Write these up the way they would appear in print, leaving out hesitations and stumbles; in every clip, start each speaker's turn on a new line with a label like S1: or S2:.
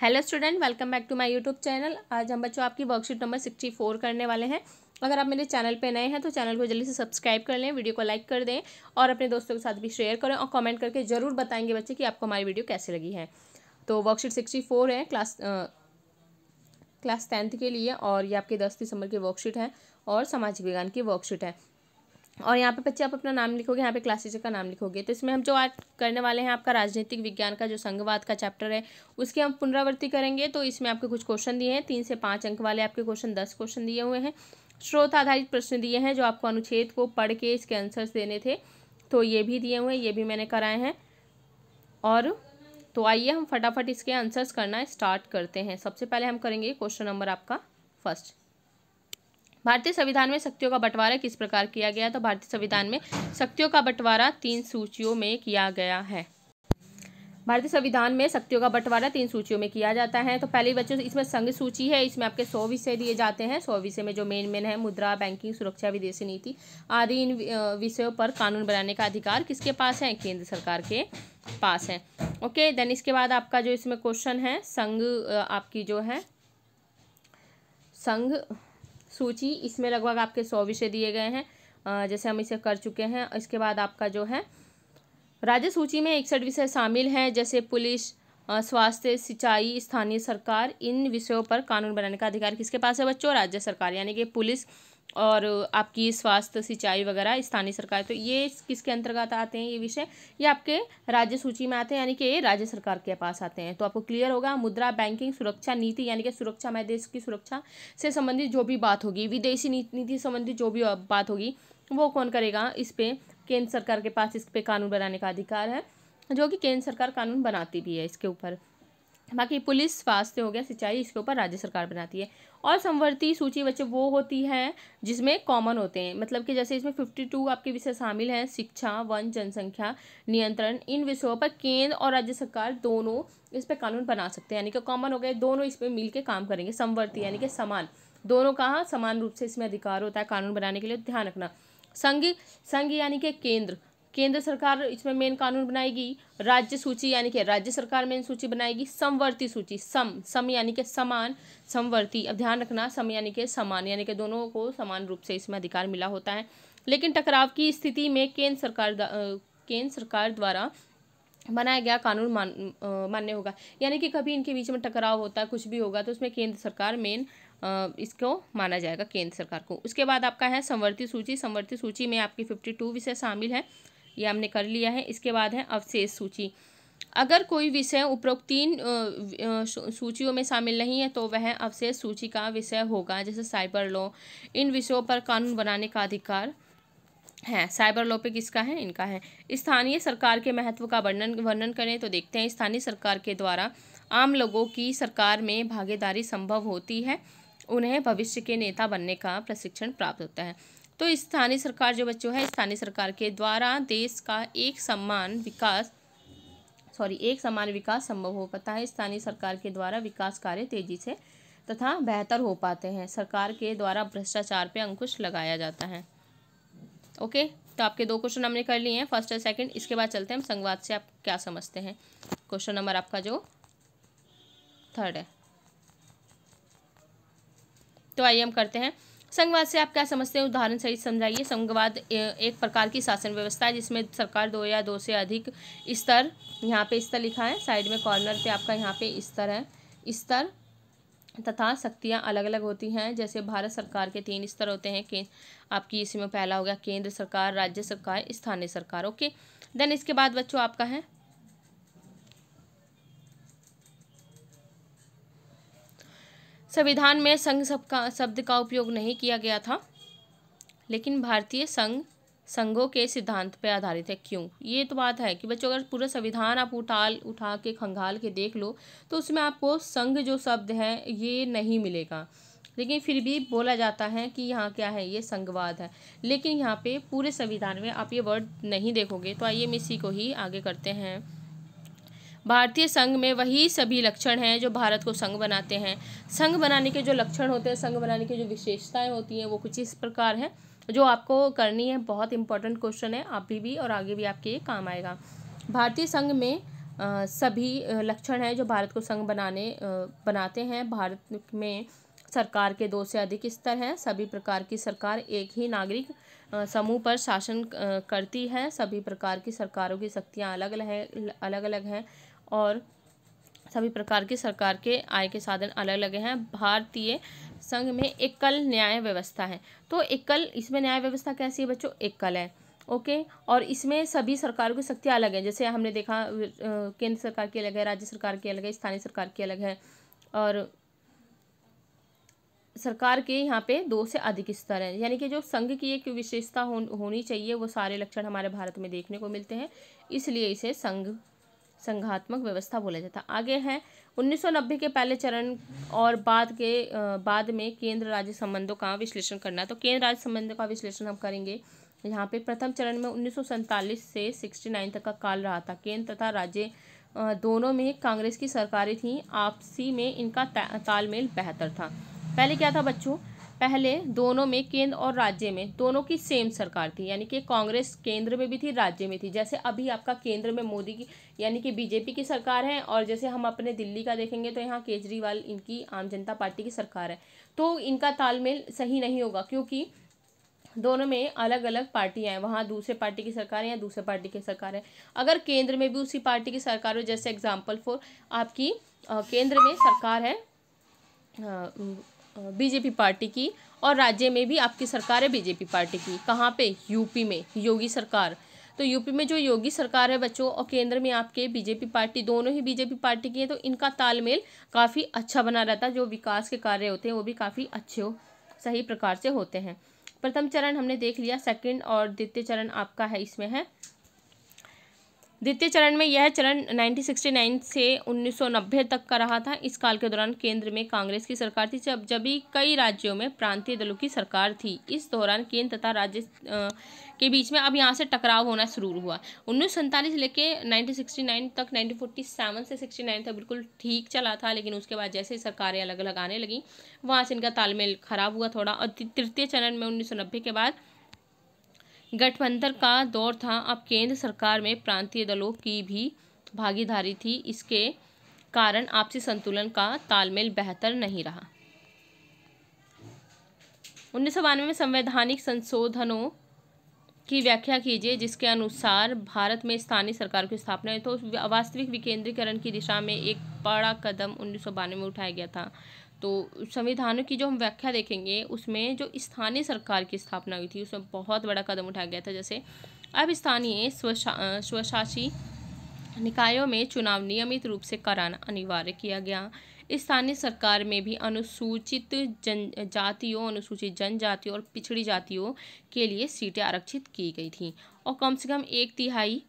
S1: Hello student, welcome back to my YouTube channel. आज हम बच्चों आपकी वर्कशीट नंबर 64 करने वाले हैं। अगर आप मेरे चैनल पे नए हैं तो चैनल को जल्दी से सब्सक्राइब कर लें, वीडियो को लाइक कर दें और अपने दोस्तों के साथ भी शेयर करें और कमेंट करके ज़रूर बताएंगे बच्चे कि आपको हमारी वीडियो कैसी लगी है। तो वर्कशीट 64 है क्लास 10th के लिए और ये आपके 10 दिसंबर की वर्कशीट है और सामाजिक विज्ञान की वर्कशीट है। और यहाँ पे बच्चे आप अपना नाम लिखोगे, यहाँ पे क्लास टीचर का नाम लिखोगे। तो इसमें हम जो आज करने वाले हैं आपका राजनीतिक विज्ञान का जो संघवाद का चैप्टर है उसकी हम पुनरावृत्ति करेंगे। तो इसमें आपके कुछ क्वेश्चन दिए हैं, 3 से 5 अंक वाले आपके क्वेश्चन, 10 क्वेश्चन दिए हुए हैं। स्रोत आधारित प्रश्न दिए हैं जो आपको अनुच्छेद को पढ़ के इसके आंसर्स देने थे, तो ये भी दिए हुए हैं, ये भी मैंने कराए हैं। और तो आइए हम फटाफट इसके आंसर्स करना स्टार्ट करते हैं। सबसे पहले हम करेंगे क्वेश्चन नंबर आपका फर्स्ट। भारतीय संविधान में शक्तियों का बंटवारा किस प्रकार किया गया? तो भारतीय संविधान में शक्तियों का बंटवारा 3 सूचियों में किया गया है। भारतीय संविधान में शक्तियों का बंटवारा 3 सूचियों में किया जाता है। तो पहले बच्चों इसमें संघ सूची है, इसमें आपके 100 विषय दिए जाते हैं। 100 विषय में जो मेन है मुद्रा, बैंकिंग, सुरक्षा, विदेशी नीति आदि इन विषयों पर कानून बनाने का अधिकार किसके पास है? केंद्र सरकार के पास है। ओके, देन इसके बाद आपका जो इसमें क्वेश्चन है संघ आपकी जो है संघ सूची, इसमें लगभग आपके 100 विषय दिए गए हैं, जैसे हम इसे कर चुके हैं। इसके बाद आपका जो है राज्य सूची में 61 विषय शामिल हैं, जैसे पुलिस, स्वास्थ्य, सिंचाई, स्थानीय सरकार। इन विषयों पर कानून बनाने का अधिकार किसके पास है बच्चों? राज्य सरकार, यानी कि पुलिस और आपकी स्वास्थ्य, सिंचाई वगैरह स्थानीय सरकार। तो ये किसके अंतर्गत आते हैं? ये विषय ये आपके राज्य सूची में आते हैं, यानी कि ये राज्य सरकार के पास आते हैं। तो आपको क्लियर होगा। मुद्रा, बैंकिंग, सुरक्षा नीति, यानी कि सुरक्षा में देश की सुरक्षा से संबंधित जो भी बात होगी, विदेशी नीति संबंधित जो भी बात होगी वो कौन करेगा? इस पे केंद्र सरकार के पास इस पे कानून बनाने का अधिकार है, जो कि केंद्र सरकार कानून बनाती भी है इसके ऊपर। बाकी पुलिस, स्वास्थ्य हो गया, सिंचाई, इसके ऊपर राज्य सरकार बनाती है। और समवर्ती सूची बच्चे वो होती है जिसमें कॉमन होते हैं, मतलब कि जैसे इसमें 52 आपके विषय शामिल हैं, शिक्षा, वन, जनसंख्या नियंत्रण। इन विषयों पर केंद्र और राज्य सरकार दोनों इस पे कानून बना सकते हैं, यानी कि कॉमन हो गए, दोनों इस पे मिल के काम करेंगे। समवर्ती यानी कि समान, दोनों का समान रूप से इसमें अधिकार होता है कानून बनाने के लिए, ध्यान रखना। संघ यानी कि केंद्र सरकार इसमें मेन कानून बनाएगी। राज्य सूची यानी कि राज्य सरकार मेन सूची बनाएगी। समवर्ती सूची, सम यानी कि समान, समवर्ती, अब ध्यान रखना, सम यानी कि समान, यानी कि दोनों को समान रूप से इसमें अधिकार मिला होता है। लेकिन टकराव की स्थिति में केंद्र सरकार द्वारा बनाया गया कानून मान्य होगा, यानी कि कभी इनके बीच में टकराव होता है, कुछ भी होगा तो उसमें केंद्र सरकार मेन इसको माना जाएगा, केंद्र सरकार को। उसके बाद आपका है समवर्ती सूची। समवर्ती सूची में आपकी 52 विषय शामिल है, ये हमने कर लिया है। इसके बाद है अवशेष सूची। अगर कोई विषय उपरोक्त 3 सूचियों में शामिल नहीं है तो वह अवशेष सूची का विषय होगा, जैसे साइबर लॉ। इन विषयों पर कानून बनाने का अधिकार है। साइबर लॉ पे किसका है? इनका है। स्थानीय सरकार के महत्व का वर्णन करें तो देखते हैं, स्थानीय सरकार के द्वारा आम लोगों की सरकार में भागीदारी संभव होती है, उन्हें भविष्य के नेता बनने का प्रशिक्षण प्राप्त होता है। तो स्थानीय सरकार जो बच्चों है, स्थानीय सरकार के द्वारा देश का एक समान विकास संभव हो पाता है। स्थानीय सरकार के द्वारा विकास कार्य तेजी से तथा बेहतर हो पाते हैं। सरकार के द्वारा भ्रष्टाचार पे अंकुश लगाया जाता है। ओके, तो आपके 2 क्वेश्चन हमने कर लिए हैं, फर्स्ट और सेकंड। इसके बाद चलते हैं हम संघवाद से आप क्या समझते हैं। क्वेश्चन नंबर आपका जो 3rd है, तो आइए हम करते हैं। संघवाद से आप क्या समझते हैं, उदाहरण सहित समझाइए। संघवाद एक प्रकार की शासन व्यवस्था है जिसमें सरकार 2 या 2 से अधिक स्तर, यहाँ पे स्तर लिखा है साइड में कॉर्नर पे आपका, यहाँ पे स्तर है, स्तर तथा शक्तियाँ अलग अलग होती हैं। जैसे भारत सरकार के 3 स्तर होते हैं, आपकी इसमें पहला हो गया केंद्र सरकार, राज्य सरकार, स्थानीय सरकार। ओके, देन इसके बाद बच्चों आपका है संविधान में संघ शब्द का उपयोग नहीं किया गया था, लेकिन भारतीय संघों के सिद्धांत पर आधारित है। क्यों? ये तो बात है कि बच्चों अगर पूरा संविधान आप उठा के खंगाल के देख लो तो उसमें आपको संघ जो शब्द है ये नहीं मिलेगा, लेकिन फिर भी बोला जाता है कि यहाँ क्या है, ये संघवाद है। लेकिन यहाँ पे पूरे संविधान में आप ये वर्ड नहीं देखोगे। तो आइए हम इसी को ही आगे करते हैं। भारतीय संघ में वही सभी लक्षण हैं जो भारत को संघ बनाते हैं। संघ बनाने के जो लक्षण होते हैं, संघ बनाने की जो विशेषताएं होती हैं वो कुछ इस प्रकार है, जो आपको करनी है। बहुत इंपॉर्टेंट क्वेश्चन है, अभी भी और आगे भी आपके काम आएगा। भारतीय संघ में सभी लक्षण हैं जो भारत को संघ बनाते हैं। भारत में सरकार के 2 से अधिक स्तर हैं। सभी प्रकार की सरकार एक ही नागरिक समूह पर शासन करती है। सभी प्रकार की सरकारों की शक्तियाँ अलग अलग हैं और सभी प्रकार की सरकार के आय के साधन अलग अलग हैं। भारतीय संघ में एकल न्याय व्यवस्था है। तो एकल, इसमें न्याय व्यवस्था कैसी है बच्चों? एकल है। ओके, और इसमें सभी सरकारों की शक्तियाँ अलग हैं। जैसे हमने देखा केंद्र सरकार की अलग है, राज्य सरकार की अलग है, स्थानीय सरकार की अलग है, और सरकार के यहाँ पे 2 से अधिक स्तर हैं। यानी कि जो संघ की एक विशेषता होनी चाहिए, वो सारे लक्षण हमारे भारत में देखने को मिलते हैं, इसलिए इसे संघात्मक व्यवस्था बोला जाता है। आगे है 1990 के पहले चरण और बाद में केंद्र राज्य संबंधों का विश्लेषण करना। तो केंद्र राज्य संबंधों का विश्लेषण हम करेंगे। यहाँ पे प्रथम चरण में 1947 से 69 तक का काल रहा था। केंद्र तथा राज्य दोनों में कांग्रेस की सरकारें थीं। आपसी में इनका तालमेल बेहतर था। पहले क्या था बच्चों? पहले दोनों में, केंद्र और राज्य में, दोनों की सेम सरकार थी। यानी कि कांग्रेस केंद्र में भी थी, राज्य में थी। जैसे अभी आपका केंद्र में मोदी की यानी कि बीजेपी की सरकार है, और जैसे हम अपने दिल्ली का देखेंगे तो यहाँ केजरीवाल, इनकी आम जनता पार्टी की सरकार है। तो इनका तालमेल सही नहीं होगा, क्योंकि दोनों में अलग अलग पार्टियां हैं। वहाँ दूसरे पार्टी की सरकार है या दूसरे पार्टी की सरकार है। अगर केंद्र में भी उसी पार्टी की सरकार हो, जैसे एग्जाम्पल फॉर आपकी केंद्र में सरकार है बीजेपी पार्टी की, और राज्य में भी आपकी सरकार है बीजेपी पार्टी की। कहाँ पे? यूपी में योगी सरकार। तो यूपी में जो योगी सरकार है बच्चों, और केंद्र में आपके बीजेपी पार्टी, दोनों ही बीजेपी पार्टी की है, तो इनका तालमेल काफ़ी अच्छा बना रहता है। जो विकास के कार्य होते हैं वो भी काफ़ी अच्छे सही प्रकार से होते हैं। प्रथम चरण हमने देख लिया। सेकंड और द्वितीय चरण आपका है, इसमें है द्वितीय चरण में। यह चरण 1969 से 1990 तक का रहा था। इस काल के दौरान केंद्र में कांग्रेस की सरकार थी, जब भी कई राज्यों में प्रांतीय दलों की सरकार थी। इस दौरान केंद्र तथा राज्य के बीच में अब यहाँ से टकराव होना शुरू हुआ। 1947 लेके 1969 तक, 1947 से 69 तक बिल्कुल ठीक चला था, लेकिन उसके बाद जैसे सरकारें अलग अलग आने लगी, वहाँ से इनका तालमेल खराब हुआ थोड़ा। और तृतीय चरण में 1990 के बाद गठबंधन का दौर था। अब केंद्र सरकार में प्रांतीय दलों की भी भागीदारी थी। इसके कारण आपसी संतुलन का तालमेल बेहतर नहीं रहा। 1992 में संवैधानिक संशोधनों की व्याख्या कीजिए, जिसके अनुसार भारत में स्थानीय सरकार की स्थापना है। तो वास्तविक विकेंद्रीकरण की दिशा में एक बड़ा कदम 1992 में उठाया गया था। तो संविधानों की जो हम व्याख्या देखेंगे, उसमें जो स्थानीय सरकार की स्थापना हुई थी, उसमें बहुत बड़ा कदम उठाया गया था। जैसे अब स्थानीय स्वशासी निकायों में चुनाव नियमित रूप से कराना अनिवार्य किया गया। स्थानीय सरकार में भी अनुसूचित जातियों, अनुसूचित जनजातियों और पिछड़ी जातियों के लिए सीटें आरक्षित की गई थी। और कम से कम 1/3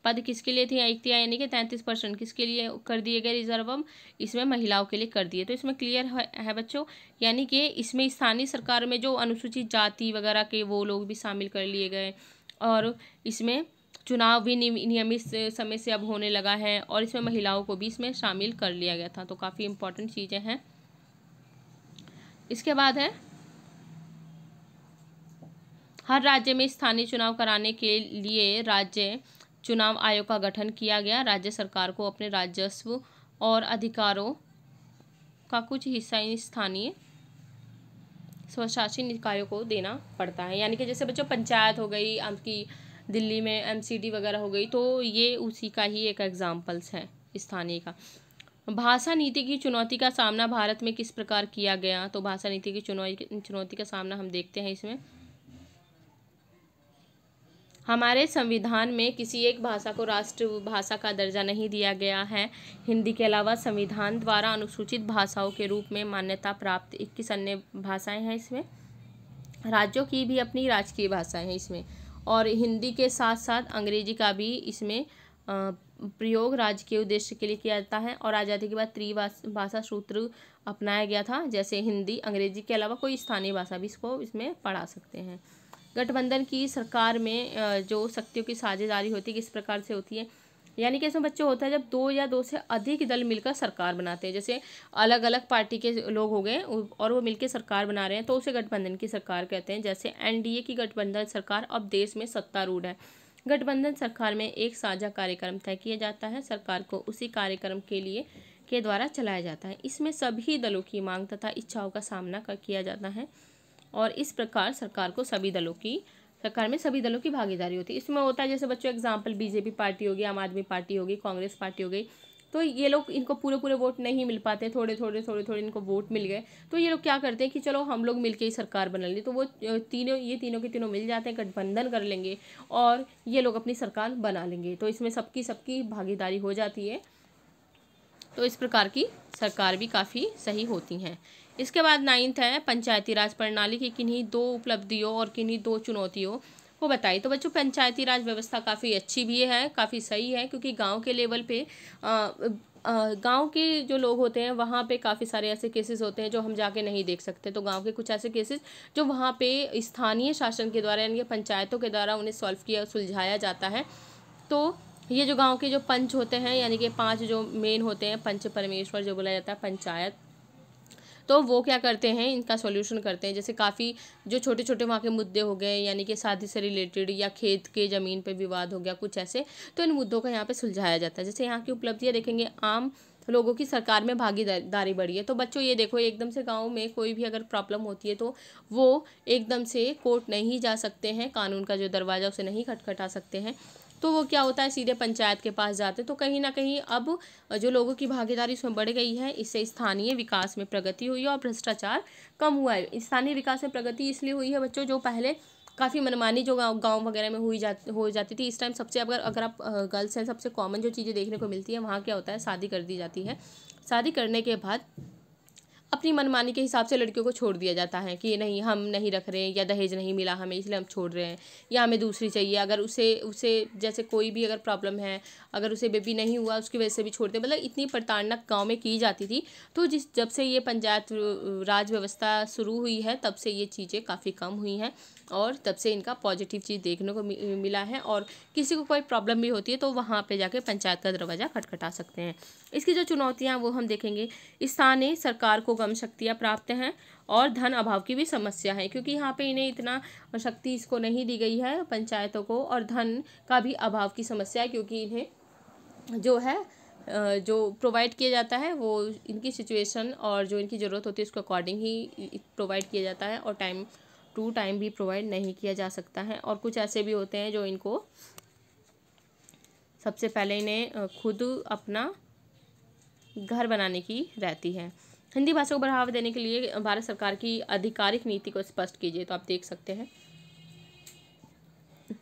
S1: पद किसके लिए थे? 1/3 यानी कि 33% किसके लिए कर दिए गए रिजर्व? इसमें महिलाओं के लिए कर दिए। तो इसमें क्लियर है बच्चों, यानी कि इसमें स्थानीय सरकार में जो अनुसूचित जाति वगैरह के वो लोग भी शामिल कर लिए गए, और इसमें चुनाव भी नियमित समय से अब होने लगा है, और इसमें महिलाओं को भी इसमें शामिल कर लिया गया था। तो काफ़ी इम्पोर्टेंट चीज़ें हैं। इसके बाद है हर राज्य में स्थानीय चुनाव कराने के लिए राज्य चुनाव आयोग का गठन किया गया। राज्य सरकार को अपने राजस्व और अधिकारों का कुछ हिस्सा स्थानीय स्वशासी निकायों को देना पड़ता है। यानी कि जैसे बच्चों पंचायत हो गई आपकी, दिल्ली में एमसीडी वगैरह हो गई, तो ये उसी का ही एक एग्जाम्पल्स है स्थानीय का। भाषा नीति की चुनौती का सामना भारत में किस प्रकार किया गया? तो भाषा नीति की चुनौती का सामना हम देखते हैं। इसमें हमारे संविधान में किसी एक भाषा को राष्ट्रभाषा का दर्जा नहीं दिया गया है। हिंदी के अलावा संविधान द्वारा अनुसूचित भाषाओं के रूप में मान्यता प्राप्त 21 अन्य भाषाएं हैं। इसमें राज्यों की भी अपनी राजकीय भाषाएं हैं इसमें, और हिंदी के साथ साथ अंग्रेजी का भी इसमें प्रयोग राजकीय उद्देश्य के लिए किया जाता है। और आज़ादी के बाद त्रिभाषा सूत्र अपनाया गया था। जैसे हिंदी, अंग्रेजी के अलावा कोई स्थानीय भाषा भी इसमें पढ़ा सकते हैं। गठबंधन की सरकार में जो शक्तियों की साझेदारी होती है किस प्रकार से होती है? यानी कि इसमें बच्चों होता है जब 2 या 2 से अधिक दल मिलकर सरकार बनाते हैं। जैसे अलग अलग पार्टी के लोग हो गए और वो मिलकर सरकार बना रहे हैं, तो उसे गठबंधन की सरकार कहते हैं। जैसे एनडीए की गठबंधन सरकार अब देश में सत्तारूढ़ है। गठबंधन सरकार में एक साझा कार्यक्रम तय किया जाता है, सरकार को उसी कार्यक्रम के द्वारा चलाया जाता है। इसमें सभी दलों की मांग तथा इच्छाओं का सामना किया जाता है और इस प्रकार सरकार में सभी दलों की भागीदारी होती है। इसमें होता है जैसे बच्चों एग्जाम्पल बीजेपी पार्टी होगी, आम आदमी पार्टी होगी, कांग्रेस पार्टी हो गई, तो ये लोग इनको पूरे वोट नहीं मिल पाते, थोड़े इनको वोट मिल गए, तो ये लोग क्या करते हैं कि चलो हम लोग मिलके ही सरकार बना लें, तो वो तीनों के तीनों मिल जाते हैं, गठबंधन कर लेंगे और ये लोग अपनी सरकार बना लेंगे। तो इसमें सबकी भागीदारी हो जाती है, तो इस प्रकार की सरकार भी काफ़ी सही होती हैं। इसके बाद 9th है पंचायती राज प्रणाली की किन्हीं 2 उपलब्धियों और किन्हीं 2 चुनौतियों को बताइए। तो बच्चों पंचायती राज व्यवस्था काफ़ी अच्छी भी है, काफ़ी सही है, क्योंकि गांव के लेवल पे गांव के जो लोग होते हैं वहाँ पे काफ़ी सारे ऐसे केसेस होते हैं जो हम जाके नहीं देख सकते। तो गांव के कुछ ऐसे केसेस जो वहाँ पे स्थानीय शासन के द्वारा यानी कि पंचायतों के द्वारा उन्हें सुलझाया जाता है। तो ये जो गांव के जो पंच होते हैं यानी कि 5 जो मेन होते हैं, पंच परमेश्वर जो बोला जाता है पंचायत, तो वो क्या करते हैं, इनका सॉल्यूशन करते हैं। जैसे काफ़ी जो छोटे छोटे वहाँ के मुद्दे हो गए यानी कि शादी से रिलेटेड या खेत के ज़मीन पे विवाद हो गया कुछ ऐसे, तो इन मुद्दों का यहाँ पे सुलझाया जाता है। जैसे यहाँ की उपलब्धियाँ देखेंगे, आम लोगों की सरकार में भागीदारी बढ़ी है। तो बच्चों ये देखो एकदम से गाँव में कोई भी अगर प्रॉब्लम होती है तो वो एकदम से कोर्ट नहीं जा सकते हैं, कानून का जो दरवाज़ा उसे नहीं खटखटा सकते हैं, तो वो क्या होता है सीधे पंचायत के पास जाते। तो कहीं ना कहीं अब जो लोगों की भागीदारी उसमें बढ़ गई है, इससे स्थानीय विकास में प्रगति हुई है और भ्रष्टाचार कम हुआ है। स्थानीय विकास में प्रगति इसलिए हुई है बच्चों, जो पहले काफ़ी मनमानी जो गांव वगैरह में हो जाती थी, इस टाइम सबसे अगर आप गर्ल्स हैं, सबसे कॉमन जो चीज़ें देखने को मिलती है वहाँ क्या होता है, शादी कर दी जाती है। शादी करने के बाद अपनी मनमानी के हिसाब से लड़कियों को छोड़ दिया जाता है कि नहीं हम नहीं रख रहे हैं, या दहेज नहीं मिला हमें इसलिए हम छोड़ रहे हैं, या हमें दूसरी चाहिए। अगर उसे जैसे कोई भी अगर प्रॉब्लम है, अगर उसे बेबी नहीं हुआ उसकी वजह से भी छोड़ते, मतलब इतनी प्रताड़ना गांव में की जाती थी। तो जब से ये पंचायत राज व्यवस्था शुरू हुई है तब से ये चीज़ें काफ़ी कम हुई हैं और तब से इनका पॉजिटिव चीज़ देखने को मिला है। और किसी को कोई प्रॉब्लम भी होती है तो वहाँ पे जाके पंचायत का दरवाज़ा खटखटा सकते हैं। इसकी जो चुनौतियाँ वो हम देखेंगे, स्थानीय सरकार को कम शक्तियाँ प्राप्त हैं और धन अभाव की भी समस्या है, क्योंकि यहाँ पे इन्हें इतना शक्ति इसको नहीं दी गई है पंचायतों को, और धन का भी अभाव की समस्या है, क्योंकि इन्हें जो है जो प्रोवाइड किया जाता है वो इनकी सिचुएशन और जो इनकी ज़रूरत होती है उसके अकॉर्डिंग ही प्रोवाइड किया जाता है, और टाइम टू टाइम भी प्रोवाइड नहीं किया जा सकता है। और कुछ ऐसे भी होते हैं जो इनको सबसे पहले इन्हें खुद अपना घर बनाने की रहती है। हिंदी भाषा को बढ़ावा देने के लिए भारत सरकार की आधिकारिक नीति को स्पष्ट कीजिए। तो आप देख सकते हैं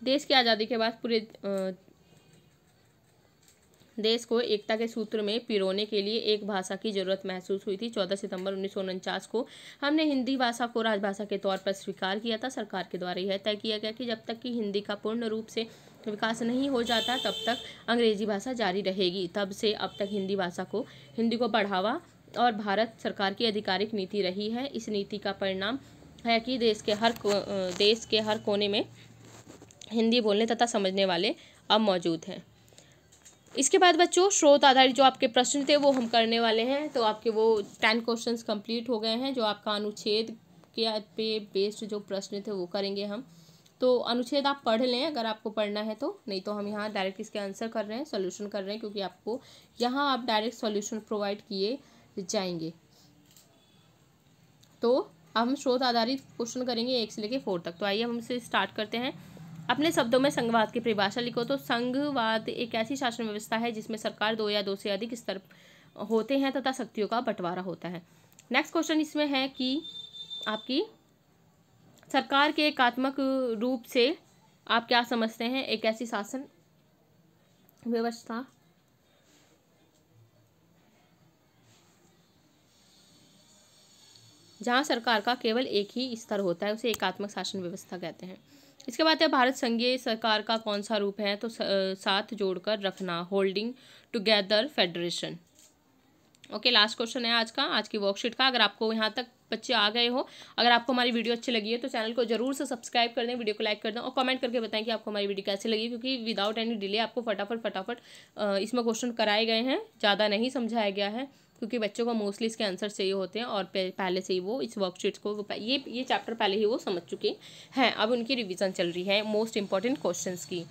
S1: देश की आज़ादी के बाद पूरे देश को एकता के सूत्र में पिरोने के लिए एक भाषा की जरूरत महसूस हुई थी। 14 सितंबर 1949 को हमने हिंदी भाषा को राजभाषा के तौर पर स्वीकार किया था। सरकार के द्वारा यह तय किया गया कि जब तक कि हिंदी का पूर्ण रूप से विकास नहीं हो जाता तब तक अंग्रेजी भाषा जारी रहेगी। तब से अब तक हिंदी को बढ़ावा और भारत सरकार की आधिकारिक नीति रही है। इस नीति का परिणाम है कि देश के हर कोने में हिंदी बोलने तथा समझने वाले अब मौजूद हैं। इसके बाद बच्चों स्रोत आधारित जो आपके प्रश्न थे वो हम करने वाले हैं। तो आपके वो 10 क्वेश्चंस कंप्लीट हो गए हैं। जो आपका अनुच्छेद के पे बेस्ड जो प्रश्न थे वो करेंगे हम। तो अनुच्छेद आप पढ़ लें अगर आपको पढ़ना है तो, नहीं तो हम यहाँ डायरेक्ट इसके आंसर कर रहे हैं, सॉल्यूशन कर रहे हैं, क्योंकि आपको यहाँ आप डायरेक्ट सॉल्यूशन प्रोवाइड किए जाएंगे। तो हम स्रोत आधारित क्वेश्चन करेंगे 1 से लेकर 4 तक। तो आइए हम इसे स्टार्ट करते हैं। अपने शब्दों में संघवाद की परिभाषा लिखो। तो संघवाद एक ऐसी शासन व्यवस्था है जिसमें सरकार 2 या 2 से अधिक स्तर होते हैं तथा शक्तियों का बंटवारा होता है। नेक्स्ट क्वेश्चन इसमें है कि आपकी सरकार के एकात्मक रूप से आप क्या समझते हैं? एक ऐसी शासन व्यवस्था जहां सरकार का केवल एक ही स्तर होता है उसे एकात्मक शासन व्यवस्था कहते हैं। इसके बाद है भारत संघीय सरकार का कौन सा रूप है? तो साथ जोड़कर रखना, holding together federation. Okay, last question है आज की वर्कशीट का। अगर आपको यहाँ तक बच्चे आ गए हो, अगर आपको हमारी वीडियो अच्छी लगी है तो चैनल को जरूर से सब्सक्राइब कर दें, वीडियो को लाइक कर दें और कमेंट करके बताएं कि आपको हमारी वीडियो कैसी लगी, क्योंकि विदाउट एनी डिले आपको फटाफट इसमें क्वेश्चन कराए गए हैं, ज़्यादा नहीं समझाया गया है, क्योंकि बच्चों को मोस्टली इसके आंसर चाहिए होते हैं और पहले से ही वो इस वर्कशीट्स को ये चैप्टर पहले ही वो समझ चुके हैं। अब उनकी रिवीजन चल रही है मोस्ट इंपॉर्टेंट क्वेश्चंस की।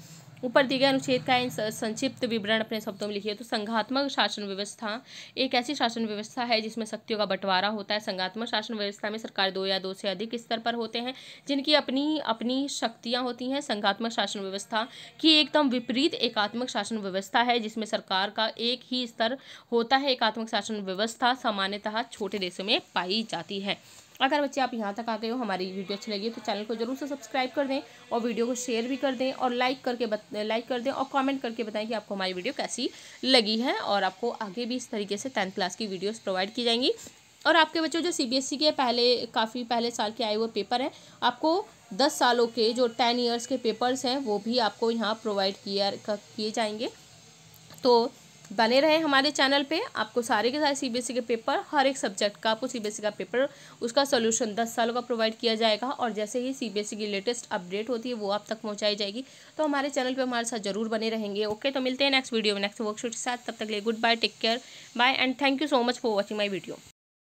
S1: ऊपर दिए गए अनुच्छेद का संक्षिप्त विवरण अपने शब्दों में लिखिए। तो संघात्मक शासन व्यवस्था एक ऐसी शासन व्यवस्था है जिसमें शक्तियों का बंटवारा होता है। संघात्मक शासन व्यवस्था में सरकार 2 या 2 से अधिक स्तर पर होते हैं जिनकी अपनी अपनी शक्तियां होती हैं। संघात्मक शासन व्यवस्था की एकदम विपरीत एकात्मक शासन व्यवस्था है जिसमें सरकार का एक ही स्तर होता है। एकात्मक शासन व्यवस्था सामान्यतः छोटे देशों में पाई जाती है। अगर बच्चे आप यहाँ तक आ गए हो, हमारी वीडियो अच्छी लगी तो चैनल को जरूर से सब्सक्राइब कर दें और वीडियो को शेयर भी कर दें और लाइक कर दें और कमेंट करके बताएं कि आपको हमारी वीडियो कैसी लगी है। और आपको आगे भी इस तरीके से 10th क्लास की वीडियोस प्रोवाइड की जाएंगी। और आपके बच्चों जो CBSE के काफ़ी पहले साल के आए हुए पेपर हैं, आपको 10 सालों के जो 10 ईयर्स के पेपर्स हैं वो भी आपको यहाँ प्रोवाइड किए जाएंगे। तो बने रहे हमारे चैनल पे। आपको सारे के सारे CBSE के पेपर, हर एक सब्जेक्ट का आपको CBSE का पेपर, उसका सोल्यूशन 10 सालों का प्रोवाइड किया जाएगा। और जैसे ही CBSE की लेटेस्ट अपडेट होती है वो आप तक पहुंचाई जाएगी। तो हमारे चैनल पे हमारे साथ जरूर बने रहेंगे। ओके, तो मिलते हैं नेक्स्ट वीडियो में नेक्स्ट वर्कशीट के साथ। तब तक के लिए good bye, take care, bye and thank you so much for watching my video.